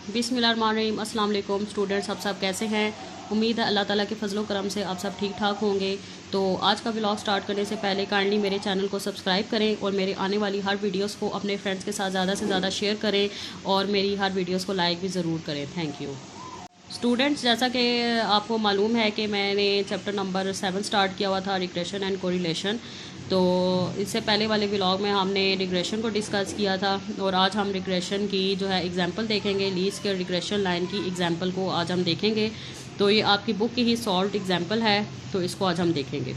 बिस्मिल्लाहिर्रहमानिर्रहीम। अस्सलाम वालेकुम स्टूडेंट्स, आप सब कैसे हैं? उम्मीद है अल्लाह ताला के फजलो करम से आप सब ठीक ठाक होंगे। तो आज का व्लॉग स्टार्ट करने से पहले काइंडली मेरे चैनल को सब्सक्राइब करें और मेरे आने वाली हर वीडियोस को अपने फ्रेंड्स के साथ ज़्यादा से ज़्यादा शेयर करें और मेरी हर वीडियोस को लाइक भी ज़रूर करें। Thank you students. जैसा कि आपको मालूम है कि मैंने चैप्टर नंबर 7 स्टार्ट किया हुआ था, रिग्रेशन एंड कोरिलेशन। तो इससे पहले वाले व्लॉग में हमने रिग्रेशन को डिस्कस किया था और आज हम रिग्रेशन की जो है एग्जांपल देखेंगे। लीस्ट के रिग्रेशन लाइन की एग्जांपल को आज हम देखेंगे। तो ये आपकी बुक की ही सॉल्व्ड एग्जांपल है, तो इसको आज हम देखेंगे।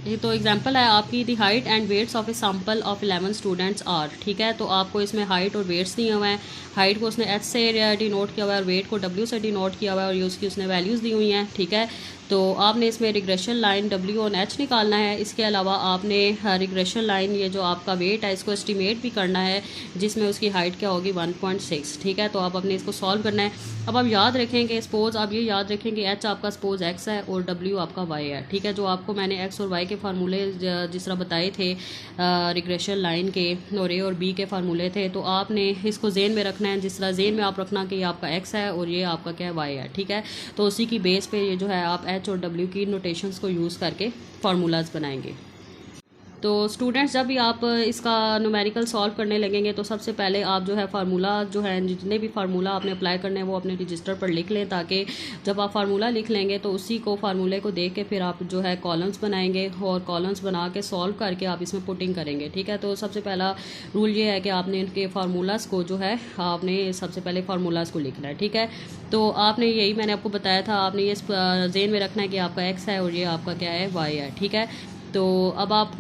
ये तो एग्जांपल है आपकी, the height and weights of a sample of 11 students are. ठीक है, तो आपको इसमें हाइट और वेट्स दिए हुए हैं। हाइट को उसने एच से डिनोट किया हुआ है और वेट को डब्ल्यू से डिनोट किया हुआ है और ये उसकी उसने वैल्यूज़ दी हुई हैं। ठीक है, तो आपने इसमें रिग्रेशन लाइन डब्ल्यू और एच निकालना है। इसके अलावा आपने रिग्रेशन लाइन ये जो आपका वेट है इसको एस्टिमेट भी करना है, जिसमें उसकी हाइट क्या होगी 1.6। ठीक है, तो आप अपने इसको सॉल्व करना है। अब आप याद रखेंगे, सपोज आप ये याद रखेंगे एच आपका सपोज एक्स है और डब्ल्यू आपका वाई है। ठीक है, जो आपको मैंने एक्स और वाई के फार्मूले जिस तरह बताए थे रिग्रेशन लाइन के, और ए और बी के फार्मूले थे, तो आपने इसको जेन में रखना है। जिस तरह जेन में आप रखना कि ये आपका एक्स है और ये आपका क्या है वाई है। ठीक है, तो उसी की बेस पे ये जो है आप एच और डब्ल्यू की नोटेशंस को यूज़ करके फार्मूलाज बनाएंगे। तो स्टूडेंट्स, जब भी आप इसका न्यूमेरिकल सॉल्व करने लगेंगे तो सबसे पहले आप जो है फार्मूला जो है जितने भी फार्मूला आपने अप्लाई करने हैं वो अपने रजिस्टर पर लिख लें, ताकि जब आप फार्मूला लिख लेंगे तो उसी को फार्मूले को देख के फिर आप जो है कॉलम्स बनाएंगे और कॉलम्स बना के सॉल्व करके आप इसमें पुटिंग करेंगे। ठीक है, तो सबसे पहला रूल ये है कि आपने इनके फार्मूलाज को जो है आपने सबसे पहले फार्मूलाज को लिखना है। ठीक है, तो आपने यही मैंने आपको बताया था, आपने ये जेन में रखना है कि आपका एक्स है और ये आपका क्या है वाई है। ठीक है, तो अब आप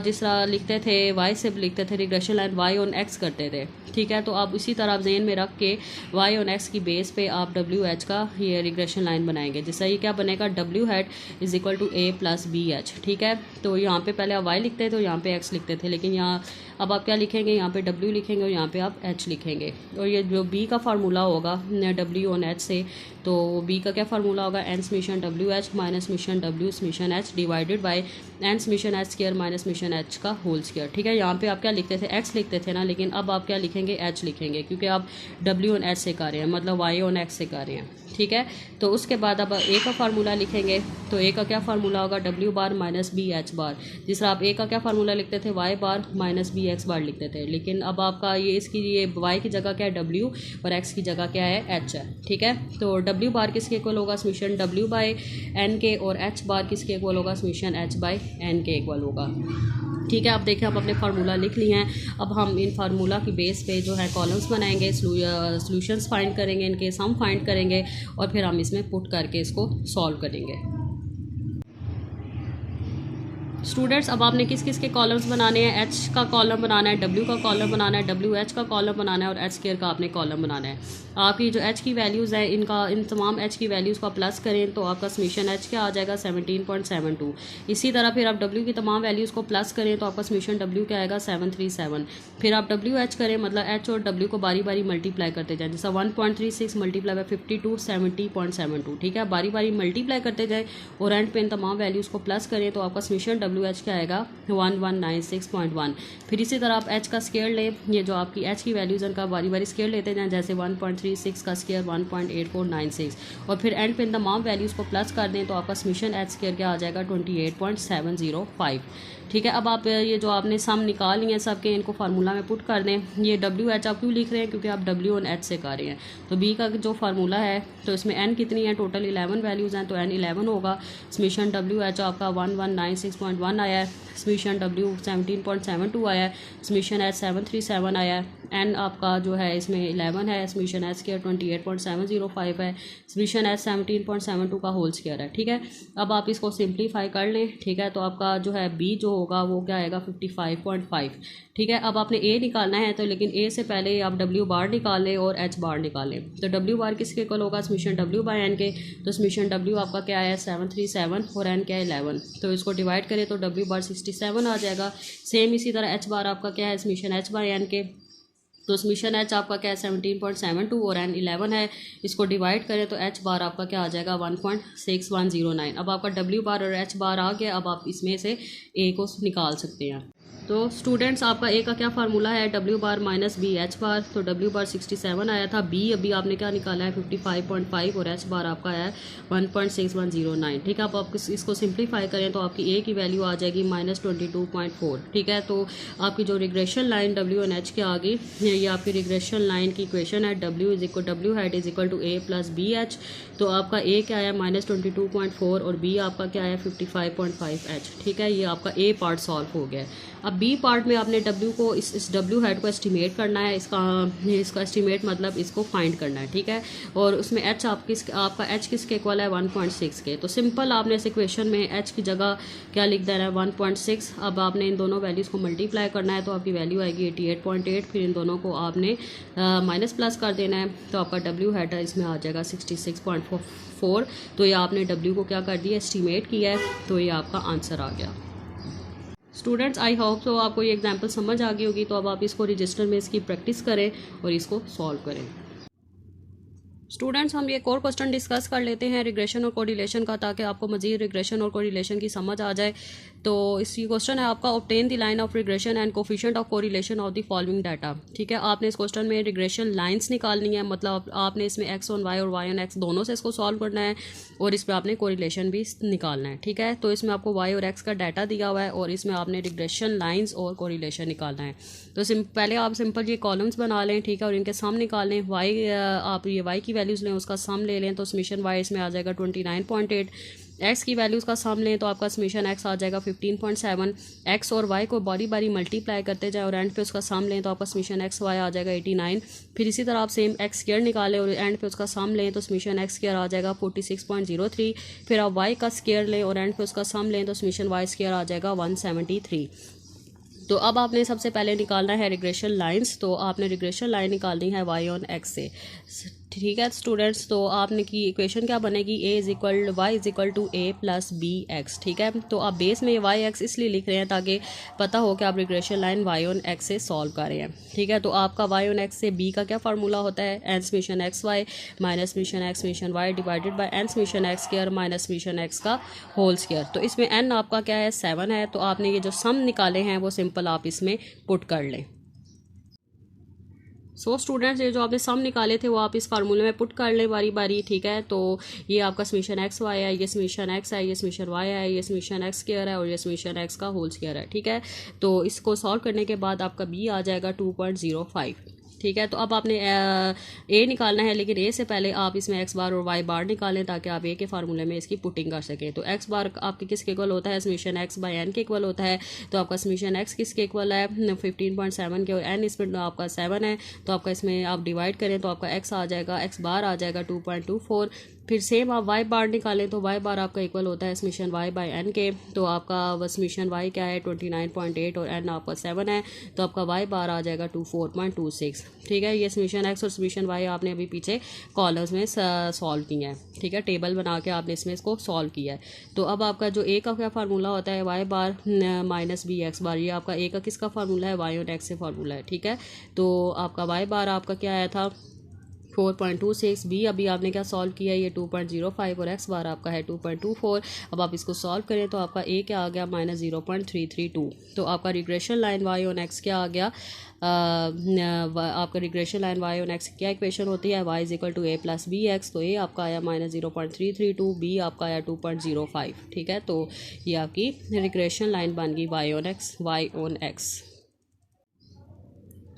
जिस तरह लिखते थे वाई से लिखते थे regression line y on x करते थे। ठीक है, तो आप इसी तरह आप जेन में रख के वाई ऑन एक्स की बेस पे आप डब्ल्यू एच का ये रिग्रेशन लाइन बनाएंगे। जिससे ये क्या बनेगा, डब्ल्यू hat is equal to a plus b h. ठीक है, तो यहाँ पे पहले आप वाई लिखते थे तो यहाँ पे एक्स लिखते थे, लेकिन यहाँ अब आप क्या लिखेंगे, यहाँ पे डब्ल्यू लिखेंगे और यहाँ पे आप एच लिखेंगे। और ये जो बी का फार्मूला होगा डब्ल्यू ऑन एच से, तो बी का क्या फार्मूला होगा, N summation W H minus summation W summation H divided by N summation H square minus summation H का होल स्क्वायर। ठीक है, यहाँ पे आप क्या लिखते थे, एक्स लिखते थे ना, लेकिन अब आप क्या लिखेंगे, एच लिखेंगे, क्योंकि आप डब्ल्यू ऑन एच से कर रहे हैं, मतलब वाई ऑन एक्स से कर रहे हैं। ठीक है, तो उसके बाद अब ए का फार्मूला लिखेंगे, तो ए का क्या फार्मूला होगा, डब्ल्यू बार माइनस बी एच बार। जिस तरह आप ए का क्या फार्मूला लिखते थे, वाई बार माइनस बी एक्स बार लिखते थे, लेकिन अब आपका ये इसकी ये वाई की जगह क्या है डब्ल्यू और एक्स की जगह क्या है एच है। ठीक है, तो डब्ल्यू बार किसके इक्वल होगा, समीशन डब्ल्यू बाय एन के, और एच बार किसके इक्वल होगा, समीशन एच बाय एन के इक्वल होगा। ठीक है, आप देखें हम अपने फार्मूला लिख लिए हैं। अब हम इन फार्मूला की बेस पे जो है कॉलम्स बनाएंगे, सॉल्यूशंस फाइंड करेंगे, इनके सम फाइंड करेंगे और फिर हम इसमें पुट करके इसको सॉल्व करेंगे। स्टूडेंट्स, अब आपने किस किस के कॉलम्स बनाने हैं, एच का कॉलम बनाना है, डब्ल्यू का कॉलम बनाना है, डब्ल्यू एच का कॉलम बनाना है और एच स्क्वायर का आपने कॉलम बनाना है। आपकी जो एच की वैल्यूज़ है इन तमाम एच की वैल्यूज़ को प्लस करें तो आपका समीशन एच क्या आ जाएगा 17.72। इसी तरह फिर आप डब्ल्यू की तमाम वैल्यूज़ को प्लस करें तो आपका समीशन डब्ल्यू क्या आएगा 737। फिर आप डब्ल्यू एच करें, मतलब एच और डब्ल्यू को बारी बारी मल्टीप्लाई करते जाएँ, जैसा 1.36 मल्टीप्लाई बाई 52 70.72। ठीक है, बारी बारी मल्टीप्लाई करते जाएँ और एंड पे इन तमाम वैल्यूज़ को प्लस करें तो आपका समीशन डब्ल्यू एच क्या आएगा 1196.1। फिर इसी तरह आप एच का स्केयर लें, ये जो आपकी एच की वैल्यूज़ उनका बारी बारी स्केयर लेते जाएं, जैसे 1.36 का स्केयर 1.8496 और फिर एंड पे इन तमाम वैल्यूज़ को प्लस कर दें तो आपका समीशन एच स्केयर क्या आ जाएगा 28.705। ठीक है, अब आप ये जो आपने सम निकाल लिए हैं सबके, इनको फार्मूला में पुट कर दें। ये डब्ल्यू एच आप क्यों लिख रहे हैं, क्योंकि आप डब्ल्यू और एच से कर रहे हैं। तो बी का जो फार्मूला है तो इसमें एन कितनी है, टोटल 11 वैल्यूज़ हैं, तो एन 11 होगा। समीशन डब्ल्यू एच आपका 1196.1 आया है, समीशन डब्ल्यू 17.72 आया है, समीशन एच 737 आया है, एन आपका जो है इसमें 11 है, समीशन एच स्क्वायर 28.705 है, समीशन एच 17.72 का होल स्क्वायर है। ठीक है, अब आप इसको सिंप्लीफाई कर लें। ठीक है, तो आपका जो है बी जो होगा वो क्या आएगा 55.5। ठीक है, अब आपने ए निकालना है, तो लेकिन ए से पहले आप डब्ल्यू बार निकाल लें और एच बार निकालें। तो डब्ल्यू बार किसके इक्वल होगा, समीशन डब्ल्यू बाय एन के, तो समीशन डब्ल्यू आपका क्या है 737 और एन क्या है 11, तो इसको डिवाइड करें तो डब्ल्यू बार 67 आ जाएगा। सेम इसी तरह एच बार आपका क्या है, समीशन एच बाय एन के, तो समीशन एच आपका क्या है 17.72 और एन 11 है। इसको डिवाइड करें तो एच बार आपका क्या आ जाएगा 1.6109। अब आपका डब्ल्यू बार और एच बार आ गया। अब आप इसमें से ए को निकाल सकते हैं। तो स्टूडेंट्स आपका ए का क्या फार्मूला है डब्ल्यू बार माइनस बी एच बार। तो डब्ल्यू बार 67 आया था, बी अभी आपने क्या निकाला है 55.5 और एच बार आपका है 1.6109। ठीक है, अब आप इसको सिंप्लीफाई करें तो आपकी ए की वैल्यू आ जाएगी -22.4। ठीक है, तो आपकी जो रिग्रेशन लाइन डब्ल्यू एन एच के आगे ये आपकी रिग्रेशन लाइन की इक्वेशन है डब्ल्यू hat is equal to a plus b h. तो आपका ए क्या है -22.4 और बी आपका क्या है 55.5 एच। ठीक है, ये आपका ए पार्ट सॉल्व हो गया। अब बी पार्ट में आपने डब्ल्यू को इस डब्ल्यू हेड को एस्टिमेट करना है। इसका एस्टिमेट मतलब इसको फाइंड करना है। ठीक है, और उसमें एच आपका एच किसके इक्वल है 1.6 के। तो सिंपल आपने इस इक्वेशन में एच की जगह क्या लिख देना है 1.6। अब आपने इन दोनों वैल्यूज़ को मल्टीप्लाई करना है तो आपकी वैल्यू आएगी 88.8। फिर इन दोनों को आपने माइनस प्लस कर देना है तो आपका डब्ल्यू हेड इसमें आ जाएगा 66.4। तो ये आपने डब्ल्यू को क्या कर दिया एस्टिमेट किया है, तो ये आपका आंसर आ गया। स्टूडेंट्स आई होप तो आपको ये एग्जांपल समझ आ गई होगी। तो अब आप इसको रजिस्टर में इसकी प्रैक्टिस करें और इसको सॉल्व करें। स्टूडेंट्स हम ये एक और क्वेश्चन डिस्कस कर लेते हैं रिग्रेशन और कोरिलेशन का, ताकि आपको मजीद रिग्रेशन और कोरिलेशन की समझ आ जाए। तो इस क्वेश्चन है आपका obtain the line of regression and coefficient of correlation of the following data. ठीक है, आपने इस क्वेश्चन में रिग्रेशन लाइंस निकालनी है, मतलब आपने इसमें एक्स ऑन वाई और वाई ऑन एक्स दोनों से इसको सॉल्व करना है और इस पर आपने कोरिलेशन भी निकालना है। ठीक है, तो इसमें आपको वाई और एक्स का डाटा दिया हुआ है और इसमें आपने रिग्रेशन लाइन्स और कोरिलेशन निकालना है। तो पहले आप सिंपल ये कॉलम्स बना लें। ठीक है, और इनके सम निकाल लें। वाई आप ये वाई की वैल्यूज़ लें, उसका सम ले लें तो समीशन वाई इसमें आ जाएगा 29.8। एक्स की वैल्यूज़ का सम लें तो आपका समीशन एक्स आ जाएगा 15.7। एक्स और वाई को बारी बारी मल्टीप्लाई करते जाए और एंड पे उसका सम लें तो आपका समीशन एक्स वाई आ जाएगा 89। फिर इसी तरह आप सेम एक्स स्क्वायर निकालें और एंड पे उसका सम लें तो समीशन एक्स स्क्वायर आ जाएगा 46.03। फिर आप वाई का स्क्वायर लें और एंड पे उसका सम लें तो समीशन वाई स्क्वायर आ जाएगा 173। तो अब आपने सबसे पहले निकालना है रिग्रेशन लाइंस। तो आपने रिग्रेशन लाइन निकालनी है वाई ऑन एक्स से। ठीक है स्टूडेंट्स, तो आपने की इक्वेशन क्या बनेगी a is equal y is equal to a plus b x. ठीक है, तो आप बेस में वाई एक्स इसलिए लिख रहे हैं ताकि पता हो कि आप regression line y on x से सॉल्व कर रहे हैं। ठीक है, तो आपका वाई ऑन एक्स से बी का क्या फार्मूला होता है n summation x y minus summation x summation y divided by N summation x square minus summation x का होल स्क्वायर। तो इसमें एन आपका क्या है 7 है। तो आपने ये जो सम निकाले हैं वो सिंपल आप इसमें पुट कर लें। सो स्टूडेंट्स ये जो आपने सम निकाले थे वो आप इस फार्मूले में पुट कर लें बारी बारी। ठीक है, तो ये आपका समीशन एक्स वाई है, ये समीशन एक्स है, ये समीशन वाई है, ये समीशन एक्स स्क्वायर है और ये समीशन एक्स का होल स्क्वायर है। ठीक है, तो इसको सॉल्व करने के बाद आपका बी आ जाएगा 2.05। ठीक है, तो अब आपने ए निकालना है, लेकिन ए से पहले आप इसमें एक्स बार और वाई बार निकालें ताकि आप ए के फार्मूले में इसकी पुटिंग कर सकें। तो एक्स बार आपके किसके इक्वल होता है समीशन एक्स बाय एन के इक्वल होता है। तो आपका समीशन एक्स किसके इक्वल है 15.7 के और एन इसमें आपका 7 है। तो आपका इसमें आप डिवाइड करें तो आपका एक्स आ जाएगा, एक्स बार आ जाएगा 2.24। फिर सेम आप वाई बार निकालें तो वाई बार आपका इक्वल होता है समीशन वाई बाय एन के। तो आपका समीशन वाई क्या है 29.8 और एन आपका 7 है। तो आपका वाई बार आ जाएगा 24.26। ठीक है, ये समीशन एक्स और समीशन वाई आपने अभी पीछे कॉलम्स में सॉल्व किया है। ठीक है, टेबल बना के आपने इसमें इसको सॉल्व किया है। तो अब आपका जो ए का क्या फार्मूला होता है वाई बार माइनस बी एक्स बार, ये आपका ए का किसका फार्मूला है वाई और एक्स से फार्मूला है। ठीक है, तो आपका वाई बार आपका क्या आया था 4.26। बी अभी आपने क्या सॉल्व किया है ये 2.05 और एक्स बार आपका है 2.24। अब आप इसको सॉल्व करें तो आपका ए क्या आ गया -0.332। तो आपका regression line y on x क्या आ गया आपका regression line y on x क्या इक्वेशन होती है y is equal to a plus b x. तो ए आपका आया -0.332, बी आपका आया 2.05। ठीक है, तो ये आपकी रिग्रेशन लाइन बन गई वाई ऑन एक्स।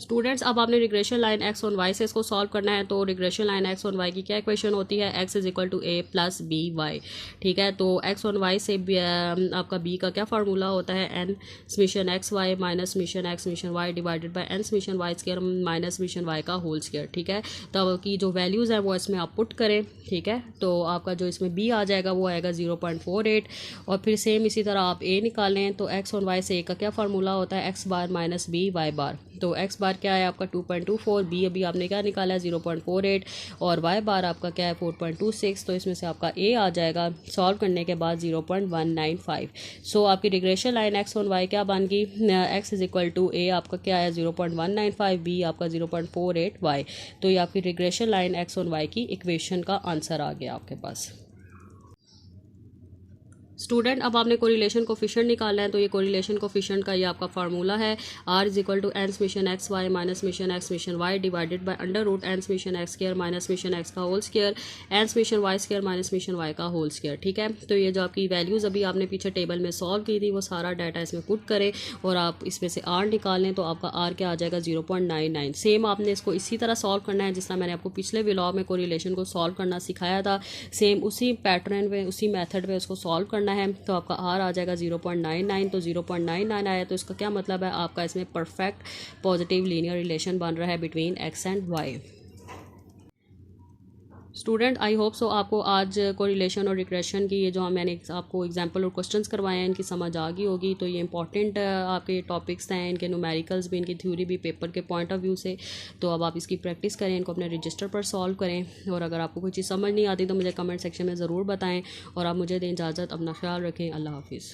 स्टूडेंट्स अब आपने regression line x on y से इसको सॉल्व करना है। तो regression line x on y की क्या इक्वेशन होती है x is equal to a plus b y. ठीक है, तो एक्स ऑन वाई से आपका बी का क्या फार्मूला होता है n summation x y minus summation x summation y divided by N summation y square minus summation y का होल स्क्वायर। ठीक है, तो आपकी जो वैल्यूज़ हैं वो इसमें आप पुट करें। ठीक है, तो आपका जो इसमें बी आ जाएगा वो आएगा 0.48 और फिर सेम इसी तरह आप ए निकालें। तो एक्स ऑन वाई से ए का क्या फार्मूला होता है एक्स बार माइनस बी वाई बार। तो एक्स बार क्या है आपका 2.24, बी अभी आपने क्या निकाला है 0.48 और वाई बार आपका क्या है 4.26। तो इसमें से आपका ए आ जाएगा सॉल्व करने के बाद 0.195। सो आपकी regression line x on y क्या बन गई, x is equal to a आपका क्या है 0.195, बी आपका 0.48 वाई। तो ये आपकी regression line x on y की इक्वेशन का आंसर आ गया आपके पास। स्टूडेंट अब आपने कोरिलेशन कोफिशिएंट निकालना है। तो ये कोरिलेशन कोफिशिएंट का ये आपका फार्मूला है, r is equal to n summation x y minus summation x summation y divided by under root n summation x square minus summation x का whole square n summation y square minus summation y का whole square. ठीक है, तो ये जो आपकी values अभी आपने पीछे टेबल में सॉल्व की थी वो सारा डाटा इसमें पुट करें और आप इसमें से आर निकालें तो आपका आर क्या आ जाएगा 0.99। सेम आपने इसको इसी तरह सॉल्व करना है जिस तरह मैंने आपको पिछले व्लॉग में कोरिलेशन को सॉल्व करना सिखाया था, सेम उसी पैटर्न में उसी मेथड में उसको सॉल्व करना है। तो आपका आर आ जाएगा 0.99। तो 0.99 आया तो इसका क्या मतलब है, आपका इसमें परफेक्ट पॉजिटिव लीनियर रिलेशन बन रहा है between x and y. Student I hope so आपको आज कोरिलेशन और रिग्रेशन की ये जो मैंने आपको एग्जांपल और क्वेश्चंस करवाए हैं इनकी समझ आ गई होगी। तो ये इंपॉर्टेंट आपके टॉपिक्स हैं, इनके न्यूमेरिकल्स भी, इनकी थ्योरी भी पेपर के पॉइंट ऑफ व्यू से। तो अब आप इसकी प्रैक्टिस करें, इनको अपने रजिस्टर पर सॉल्व करें और अगर आपको कोई चीज़ समझ नहीं आती तो मुझे कमेंट सेक्शन में ज़रूर बताएँ और आप मुझे दें इजाज़त। अपना ख्याल रखें, अल्लाह हाफिज़।